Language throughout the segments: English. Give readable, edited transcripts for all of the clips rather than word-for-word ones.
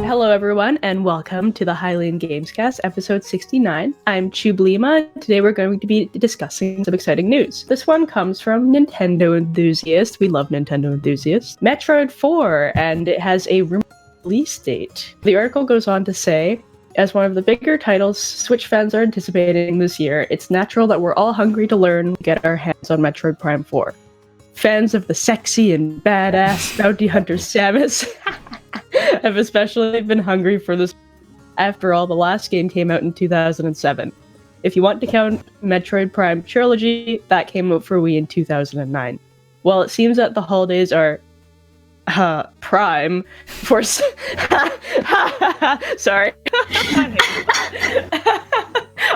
Hello everyone, and welcome to the Hylian Gamescast, episode 69. I'm Chublima. Today we're going to be discussing some exciting news. This one comes from Nintendo Enthusiast. We love Nintendo Enthusiasts. Metroid 4, and it has a release date. The article goes on to say, as one of the bigger titles Switch fans are anticipating this year, it's natural that we're all hungry to learn and get our hands on Metroid Prime 4. Fans of the sexy and badass bounty hunter Samus have especially been hungry for this. After all, the last game came out in 2007. If you want to count Metroid Prime Trilogy, that came out for Wii in 2009. Well, it seems that the holidays are prime for sorry.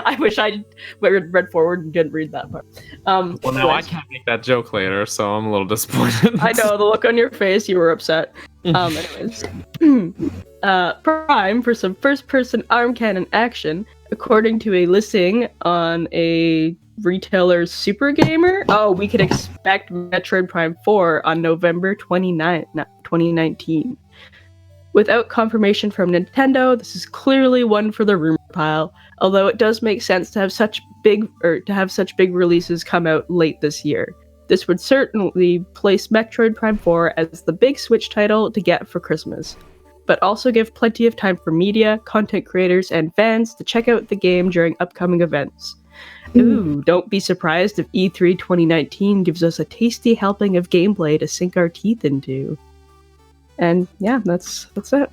I wish I read forward and didn't read that part. Well, now I can't make that joke later, so I'm a little disappointed. I know, the look on your face, you were upset. Anyways. Prime for some first-person arm cannon action, according to a listing on a retailer's Super Gamer. Oh, we could expect Metroid Prime 4 on November 29th, 2019. Without confirmation from Nintendo, this is clearly one for the rumor pile, although it does make sense to have such big releases come out late this year. This would certainly place Metroid Prime 4 as the big Switch title to get for Christmas, but also give plenty of time for media, content creators, and fans to check out the game during upcoming events. Ooh, don't be surprised if E3 2019 gives us a tasty helping of gameplay to sink our teeth into. And yeah, that's it.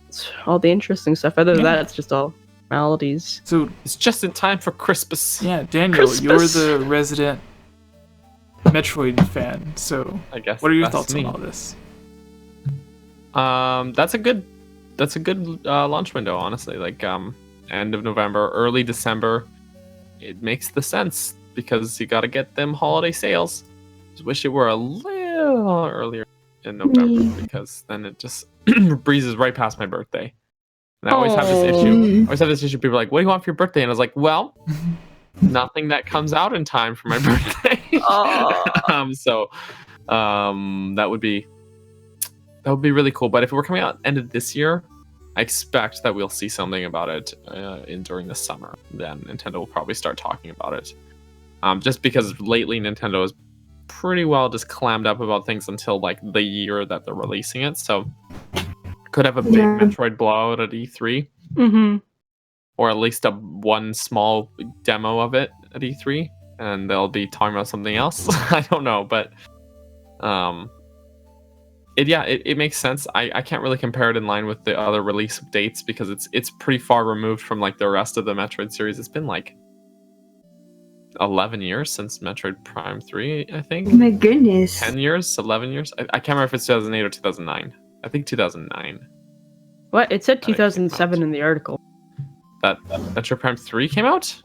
It's all the interesting stuff. Other than that, it's just all formalities. So it's just in time for Christmas. Yeah, Daniel, you're the resident Metroid fan. So I guess what are your thoughts on all this? That's a good launch window, honestly. Like end of November, early December. It makes the sense because you got to get them holiday sales. Just wish it were a little earlier in November because then it just breezes right past my birthday. And I always have this issue. People are like, "What do you want for your birthday?" And I was like, "Well, nothing that comes out in time for my birthday." That would be really cool. But if it were coming out end of this year, I expect that we'll see something about it during the summer. Then Nintendo will probably start talking about it. Just because lately Nintendo has pretty well just clammed up about things until like the year that they're releasing it. So could have a big Metroid blowout at E3. Mm-hmm. Or at least one small demo of it at E3. And they'll be talking about something else. I don't know, but it makes sense. I can't really compare it in line with the other release dates because it's pretty far removed from like the rest of the Metroid series. It's been like 11 years since Metroid Prime 3, I think. Oh my goodness. 10 years, 11 years. I can't remember if it's 2008 or 2009. I think 2009. What? It said 2007 in the article. That Metroid Prime 3 came out?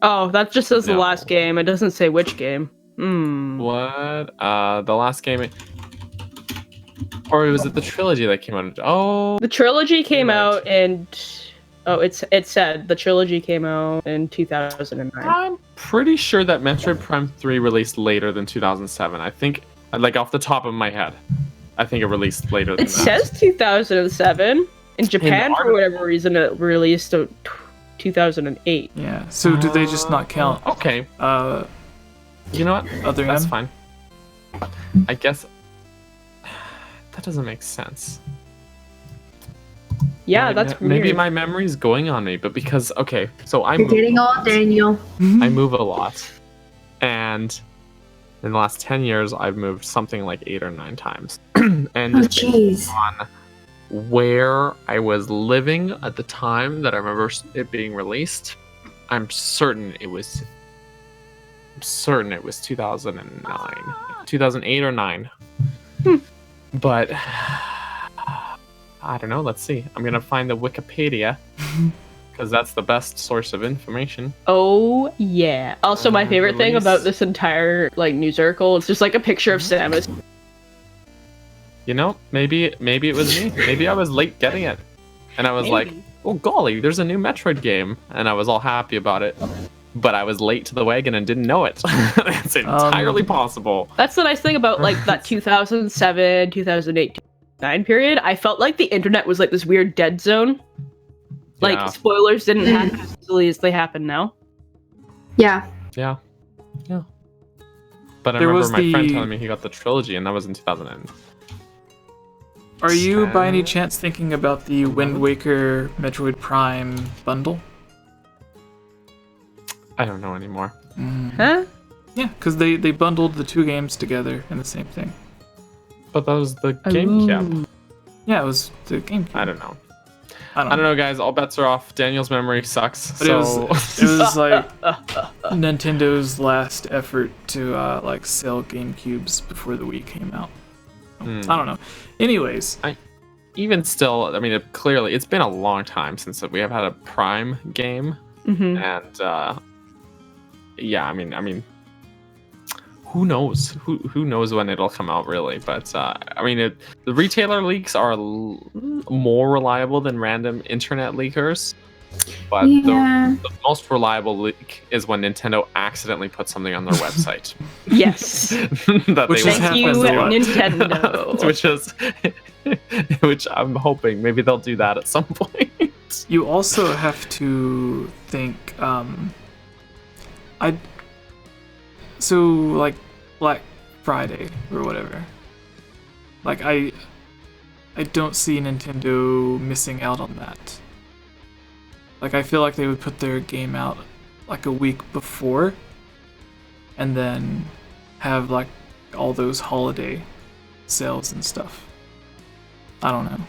Oh, that just says the last game. It doesn't say which game. What? The last game... Or was it the trilogy that came out? Oh, the trilogy came out in. Oh, it said the trilogy came out in 2009. I'm pretty sure that Metroid Prime 3 released later than 2007. I think, like off the top of my head, I think it released later than that. It says 2007. In Japan, for whatever reason, it released in 2008. Yeah. So do they just not count? Okay. You know what? That's fine. I guess. That doesn't make sense. Yeah, that's weird. Maybe my memory's going on me, but because so You're getting old, Daniel. I move a lot, and in the last 10 years, I've moved something like 8 or 9 times. And based on where I was living at the time that I remember it being released, I'm certain it was 2009, 2008 or 9. But I don't know. Let's see. I'm gonna find the Wikipedia because that's the best source of information. Oh yeah. Also, my favorite thing about this entire news article is just a picture of Samus. You know, maybe it was me. Maybe I was late getting it, and I was like, "Oh golly, there's a new Metroid game," and I was all happy about it. But I was late to the wagon and didn't know it. It's entirely possible. That's the nice thing about that 2007, 2008 2009 period, I felt like the internet was like this weird dead zone. Like, Yeah. spoilers didn't happen as easily as they happen now. Yeah. Yeah. But I There remember was my friend the- telling me he got the trilogy, and that was in 2000. Are you by any chance thinking about the Wind Waker Metroid Prime bundle? I don't know anymore. Huh? Yeah, because they bundled the two games together in the same thing. But that was the GameCube. Yeah, it was the GameCube. I don't know. I I don't know, guys. All bets are off. Daniel's memory sucks. But So it was like Nintendo's last effort to like sell GameCubes before the Wii came out. I don't know. Anyways, even still, I mean, clearly, it's been a long time since we have had a Prime game, and yeah, I mean, who knows? Who knows when it'll come out, really? But I mean, the retailer leaks are more reliable than random internet leakers. But Yeah. the most reliable leak is when Nintendo accidentally puts something on their website. Yes. That Which they has would- Thank you, happened a lot. Nintendo. which I'm hoping maybe they'll do that at some point. you also have to think. So like Black Friday or whatever. Like I don't see Nintendo missing out on that. Like I feel like they would put their game out like a week before, and then have like all those holiday sales and stuff. I don't know.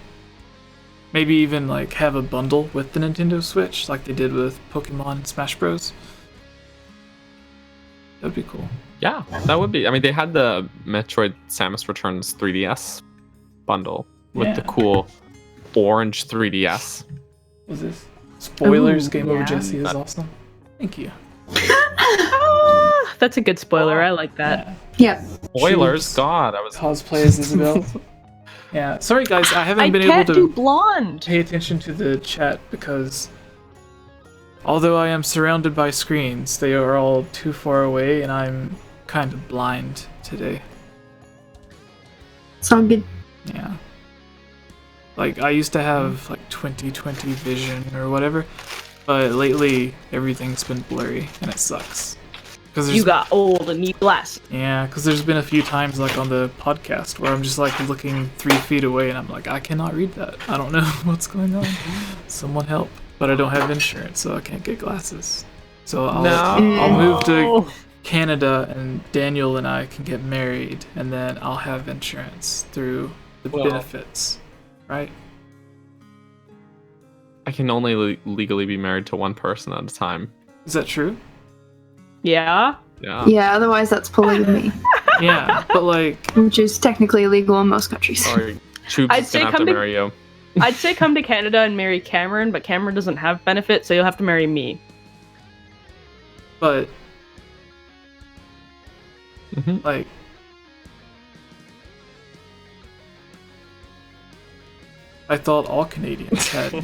Maybe even like have a bundle with the Nintendo Switch, like they did with Pokemon and Smash Bros. That'd be cool. Yeah, that would be. I mean, they had the Metroid Samus Returns 3DS bundle with the Yeah. cool orange 3DS. What's this? Spoilers. Ooh, GameOverJesse yeah. is awesome. Thank you. Ah, that's a good spoiler. I like that. Yeah. Yep. Spoilers, Choose God, I was. Cosplay as Isabel. Yeah. Sorry guys, I haven't I been can't able do to blonde. pay attention to the chat because although I am surrounded by screens, they are all too far away and I'm kind of blind today. It's all good. Yeah. Like I used to have like 20/20 vision or whatever, but lately everything's been blurry and it sucks. Cause You got old and need glasses. yeah, because there's been a few times like on the podcast where I'm just like looking 3 feet away and I'm like, I cannot read that. I don't know what's going on. Someone help. But I don't have insurance, so I can't get glasses. So I'll move to Canada and Daniel and I can get married and then I'll have insurance through the Well- benefits. Right? I can only legally be married to one person at a time. Is that true? Yeah. Yeah. Yeah, otherwise that's polygamy, Yeah, but like, which is technically illegal in most countries. Or Tubes I'd is say gonna have come to to- marry you. I'd say come to Canada and marry Cameron, but Cameron doesn't have benefits, so you'll have to marry me. but Mhm. like, I thought all Canadians had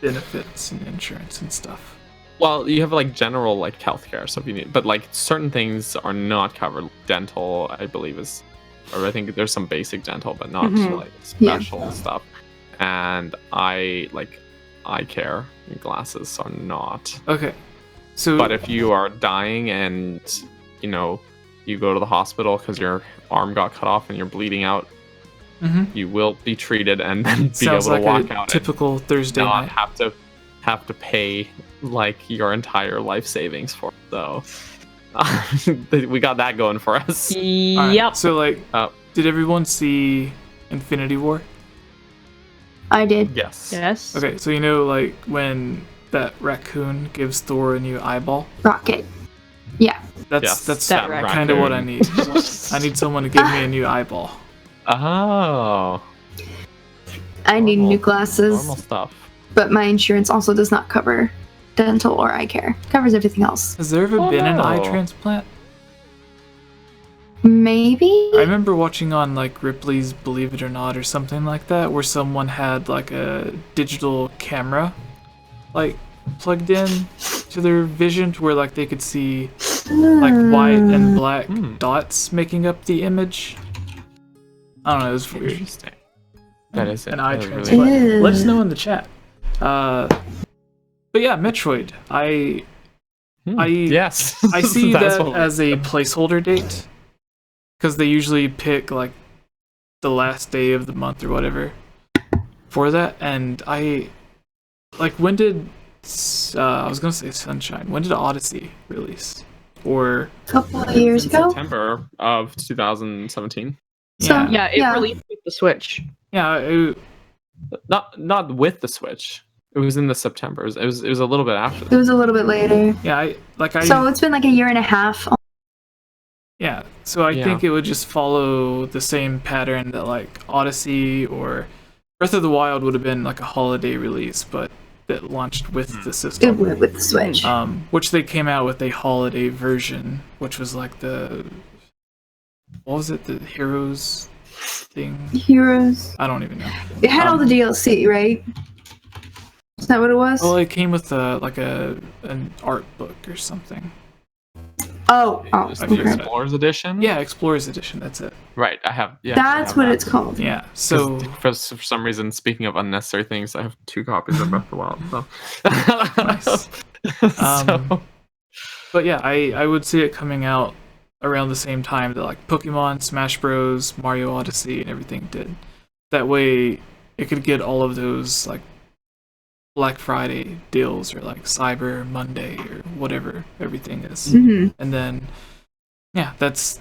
benefits and insurance and stuff. Well, you have like general like healthcare, so if you need, but like certain things are not covered. Dental, I believe, is, or I think there's some basic dental, but not Mhm. like Yeah. special stuff. And eye care and glasses are not. Okay, so But if you are dying and you go to the hospital because your arm got cut off and you're bleeding out, Mhm. you will be treated and then be sounds able to like walk a out typical Thursday and not night. have to pay like your entire life savings for it. So we got that going for us. All right, Yep. So like, Uh, did everyone see Infinity War? I did. Yes. Yes. Okay, so you know like when that raccoon gives Thor a new eyeball? Rocket. Yeah. That's Yes, that's that kind of what I raccoon. need. I need someone to give me a new eyeball. Oh. I need Normal- new glasses, Normal stuff. but my insurance also does not cover dental or eye care. Covers everything else. Has there ever Oh, been an eye no. transplant? Maybe? I remember watching on like Ripley's Believe It or Not or something like that, where someone had like a digital camera, like plugged in to their vision, to where like they could see like white and black Hmm. dots making up the image. I don't know, it was weird. Interesting. That is it. an eye That is really transplant. Ew. Let us know in the chat. But yeah, Metroid. yes. I see That's that what- as a placeholder date because they usually pick like the last day of the month or whatever for that. And when did I was gonna say Sunshine? When did Odyssey release? Or A couple of years in ago. September of 2017. yeah, Yeah, it released with the Switch. yeah, Not with the Switch. It was in the September. It was a little bit after It that. was a little bit later. yeah. So it's been like a year and a half. Yeah, so I Yeah. think it would just follow the same pattern that like Odyssey or Breath of the Wild would have been like a holiday release, but that launched with the It system. went with the Switch. Which they came out with a holiday version, which was like what was it, the Heroes thing? Heroes. I don't even know. It had all the DLC, right? Is that what it was? Well, it came with an art book or something. Oh, It's I the forgot. Explorers Edition. Yeah, Explorers Edition. That's it. Right. I have. Yeah. That's I have what that. it's called. Yeah. So For some reason, speaking of unnecessary things, I have 2 copies of Breath of the Wild. So. Nice. So- But yeah, I would see it coming out around the same time that like Pokemon, Smash Bros, Mario Odyssey, and everything did. That way, it could get all of those like Black Friday deals or like Cyber Monday or whatever everything is. Hmm. And then, yeah, that's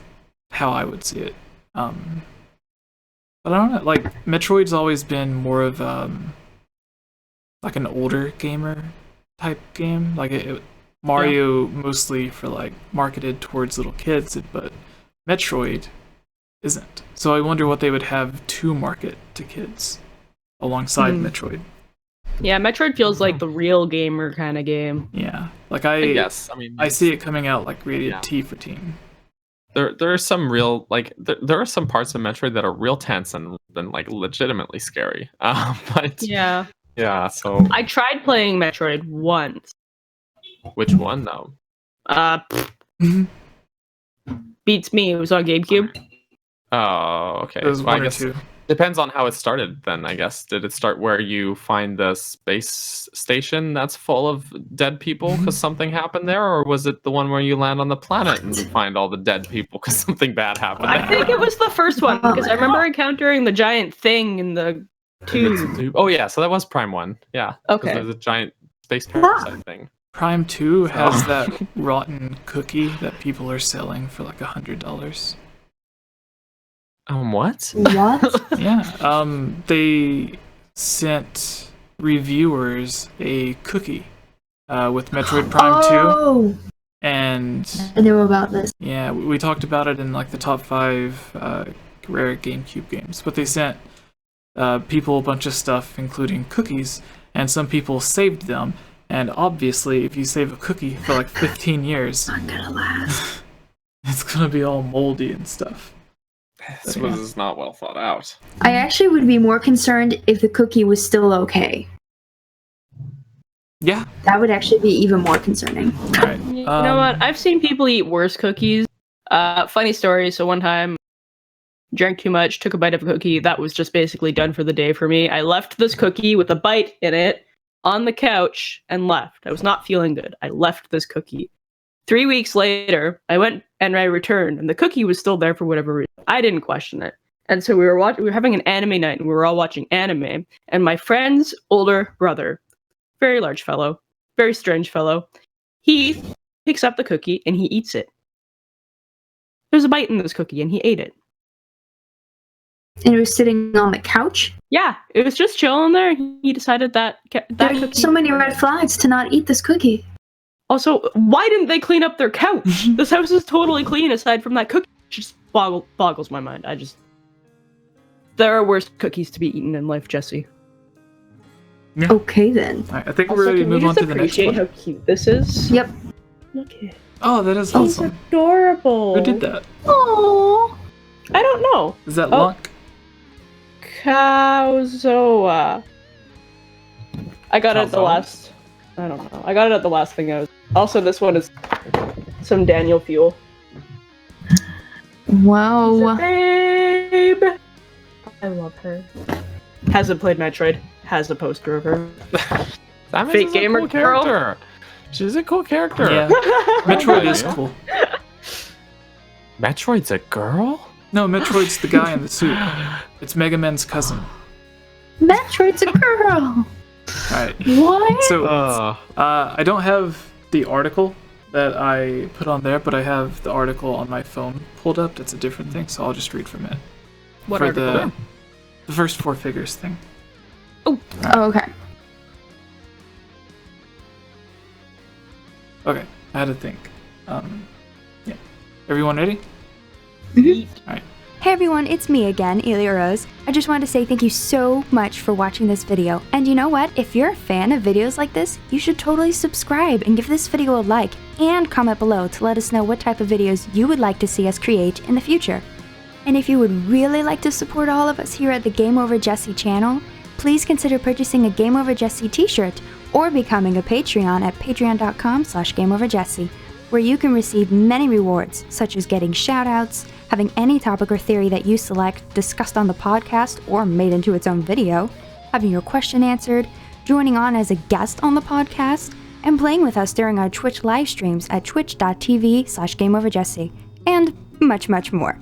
how I would see it. But I don't know. Like Metroid's always been more of like an older gamer type game. Like Mario mostly for like marketed towards little kids, but Metroid isn't. So I wonder what they would have to market to kids alongside Metroid. Yeah, Metroid feels like the real gamer kind of game. Yeah, like yes. I mean, I see it coming out like rated Yeah. T for teen. there are some real there are some parts of Metroid that are real tense and like legitimately scary. But Yeah. yeah. So I tried playing Metroid once. which one though? Beats me. It was on GameCube. Oh, okay. It was Well, I one or guess two. depends on how it started. Then I guess did it start where you find the space station that's full of dead people because something happened there, or was it the one where you land on the planet and you find all the dead people because something bad happened? I think it was the first one because I remember encountering the giant thing in the tube. Oh yeah, so that was Prime 1. Yeah. 'cause Okay. There's a giant space parasite thing. Prime 2 has that rotten cookie that people are selling for like $100. What? What? Yeah, they sent reviewers a cookie with Metroid Prime 2, Oh, and I knew about this. yeah, we talked about it in like the top 5 rare GameCube games. But they sent people a bunch of stuff, including cookies, and some people saved them. And obviously, if you save a cookie for like 15 years, Not gonna last. it's gonna be all moldy and stuff. This was not well thought out. I actually would be more concerned if the cookie was still okay. Yeah. That would actually be even more concerning. All right. You know what? I've seen people eat worse cookies. Funny story. So one time, drank too much, took a bite of a cookie. That was just basically done for the day for me. I left this cookie with a bite in it on the couch and left. I was not feeling good. I left this cookie. 3 weeks later, I went and I returned, and the cookie was still there for whatever reason. I didn't question it. And so we were having an anime night, and we were all watching anime. And my friend's older brother, very large fellow, very strange fellow, he picks up the cookie and he eats it. There's a bite in this cookie, and he ate it. And it was sitting on the couch. Yeah, it was just chilling there. He decided that There's cookie. so many red flags to not eat this cookie. Also, why didn't they clean up their couch? This house is totally clean aside from that cookie. It just boggles my mind. There are worse cookies to be eaten in life, Jesse. Yeah. Okay then. All right, I think Also, we're ready to can we move on just to the next appreciate one. how cute this is? Yep. Look at it. Oh, that is He's awesome. adorable. Who did that? Aww. I don't know. Is that Oh. Locke? Kauzoa. I got it at the Calzone? last. I don't know. I got it at the last thing I was. Also, this one is some Daniel Fuel. Wow. Babe. I love her. Hasn't played Metroid. Has a poster of her. Samus Fake is gamer a cool girl. character. She's a cool character. Yeah, Metroid is cool. Metroid's a girl? No, Metroid's the guy in the suit. It's Mega Man's cousin. Metroid's a girl. Alright. What? So, Uh, I don't have the article that I put on there, but I have the article on my phone pulled up. That's a different thing, so I'll just read from it. What For article? the first 4 figures thing. Oh, okay. Okay, I had to think. Yeah. Everyone ready? Alright. Hey everyone, it's me again, Elia Rose. I just wanted to say thank you so much for watching this video. And you know what? If you're a fan of videos like this, you should totally subscribe and give this video a like and comment below to let us know what type of videos you would like to see us create in the future. And if you would really like to support all of us here at the GameOverJesse channel, please consider purchasing a GameOverJesse t-shirt or becoming a Patreon at patreon.com/GameOverJesse, where you can receive many rewards, such as getting shoutouts, having any topic or theory that you select discussed on the podcast or made into its own video, having your question answered, joining on as a guest on the podcast, and playing with us during our Twitch live streams at twitch.tv/GameOverJesse, and much, much more.